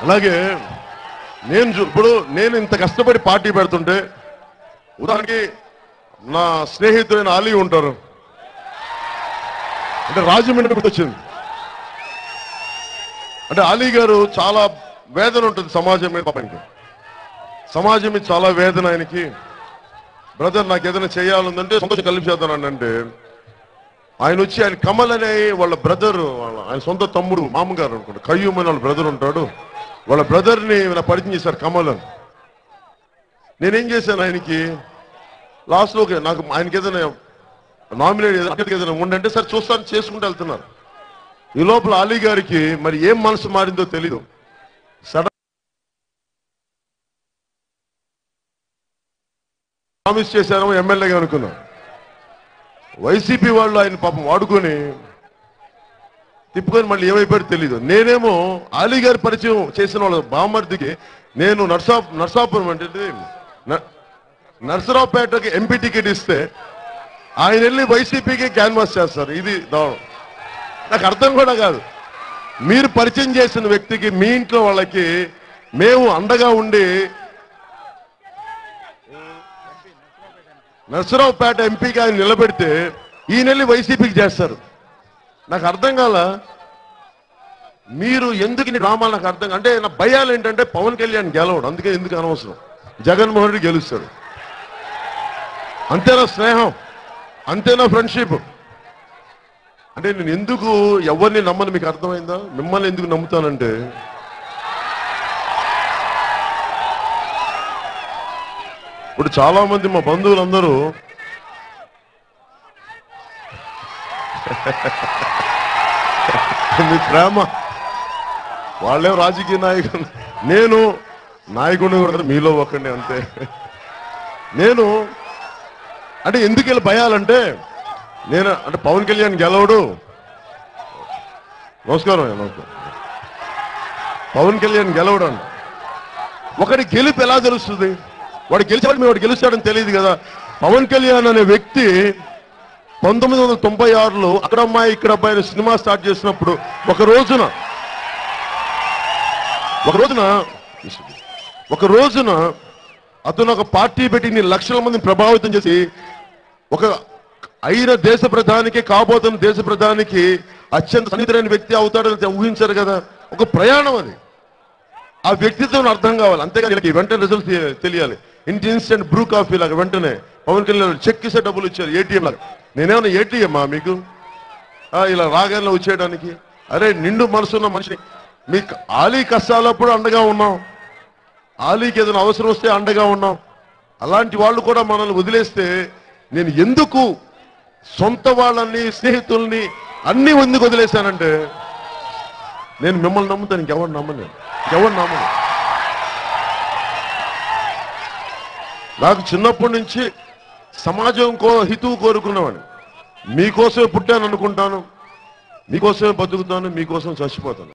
అలాగే నేను ఇంత కష్టపడి పార్టీ పెడుతుంటే ఉదాహరణకి నా స్నేహితుడైన అలీ ఉంటారు, అంటే రాజమండ్రి గుర్తొచ్చింది. అంటే అలీ గారు చాలా వేదన ఉంటుంది సమాజం మీద, పాపానికి సమాజం మీద చాలా వేదన ఆయనకి. బ్రదర్ నాకు ఏదైనా చేయాలంటే సంతోషం కలిపి చేద్దానండి అంటే ఆయన వచ్చి, ఆయన కమల్ అనే వాళ్ళ బ్రదర్, ఆయన సొంత తమ్ముడు మామగారు అనుకుంటా, కయ్యూమ్ అని వాళ్ళ బ్రదర్ ఉంటాడు, వాళ్ళ బ్రదర్ని నా పరిచయం చేశారు కమల్ అని. నేనేం చేశాను ఆయనకి లాస్ట్లో నాకు ఆయనకి ఏదైనా నామినేట్ ఏదైనా ఉండంటే సరే చూస్తాను చేసుకుంటూ వెళ్తున్నారు. ఈ లోపల అలీ గారికి మరి ఏం మనసు మారిందో తెలీదు, సడన్ ప్రామిస్ చేశారో ఎమ్మెల్యేగా అనుకున్నా. వైసీపీ వాళ్ళు ఆయన పాపం వాడుకొని తిప్పుకొని మళ్ళీ ఏమైపోయారో తెలీదు. నేనేమో అలీ గారి పరిచయం చేసిన వాళ్ళ బామర్దికి నేను నర్సాపురం అంటే నర్సరావుపేటకి ఎంపీ టికెట్ ఇస్తే ఆయన వెళ్ళి వైసీపీకి క్యాన్వాస్ చేస్తారు. ఇది దారుణం, నాకు అర్థం కూడా కాదు. మీరు పరిచయం చేసిన వ్యక్తికి మీ ఇంట్లో వాళ్ళకి మేము అండగా ఉండి నర్సరావుపేట ఎంపీకి ఆయన నిలబెడితే ఈయన వెళ్ళి వైసీపీకి చేస్తారు. నాకు అర్థం కాల, మీరు ఎందుకు ఇన్ని డ్రామాలు నాకు అర్థం. అంటే నా భయాలు ఏంటంటే పవన్ కళ్యాణ్ గెలవడు, అందుకే ఎందుకు అనవసరం, జగన్మోహన్ రెడ్డి గెలుస్తాడు. అంతేనా స్నేహం, అంతేనా ఫ్రెండ్షిప్. అంటే నేను ఎందుకు ఎవరిని నమ్మను మీకు అర్థమైందా? మిమ్మల్ని ఎందుకు నమ్ముతానంటే ఇప్పుడు చాలా మంది మా బంధువులందరూ మీ ప్రేమ, వాళ్ళేం రాజకీయ నాయకులు, నేను నాయకుడిని కూడా మీలో ఒకడిని అంతే. నేను అంటే ఎందుకు వెళ్ళి భయాలంటే నేను అంటే పవన్ కళ్యాణ్ గెలవడు. నమస్కారం. పవన్ కళ్యాణ్ గెలవడు అంట. ఒకటి గెలుపు ఎలా తెలుస్తుంది? వాడు గెలిచాడు, వాడు గెలుస్తాడని తెలియదు కదా. పవన్ కళ్యాణ్ అనే వ్యక్తి 1996లో అక్కడ అమ్మాయి ఇక్కడ అబ్బాయి అనే సినిమా స్టార్ట్ చేసినప్పుడు ఒక రోజున అతను ఒక పార్టీ పెట్టి ఇన్ని లక్షల మందిని ప్రభావితం చేసి ఒక అయిన దేశ ప్రధానికి, కాబోతున్న దేశ ప్రధానికి అత్యంత సన్నిహితులైన వ్యక్తి అవుతాడని ఊహించారు కదా. ఒక ప్రయాణం అది. ఆ వ్యక్తిత్వం అర్థం కావాలి, అంతేగాని వెంటనే రిజల్ట్ తెలియాలి. ఇన్స్టెంట్ బ్రూ కాఫీ లాగా వెంటనే పవన్ కళ్యాణ్ చెక్ ఇస్తే డబ్బులు ఇచ్చారు ఏటీఎం లాగా. నేనేమన్నా ఏటీఎమ్మా మీకు ఇలా రాగానే వచ్చేయడానికి? అరే నిండు మనసున్న మనిషిని, మీకు ఆలీ కష్టాలప్పుడు అండగా ఉన్నాం, ఆలీకి ఏదైనా అవసరం వస్తే అండగా ఉన్నాం. అలాంటి వాళ్ళు కూడా మనల్ని వదిలేస్తే నేను ఎందుకు సొంత వాళ్ళని, స్నేహితుల్ని అన్ని ఎందుకు వదిలేశానంటే నేను మిమ్మల్ని నమ్ముతాను, ఇంకెవరు నమ్మను. నాకు చిన్నప్పటి నుంచి సమాజం హితువు కోరుకున్నవాడిని. మీకోసమే పుట్టాను అనుకుంటాను, మీకోసమే బతుకుతాను, మీకోసం చచ్చిపోతాను.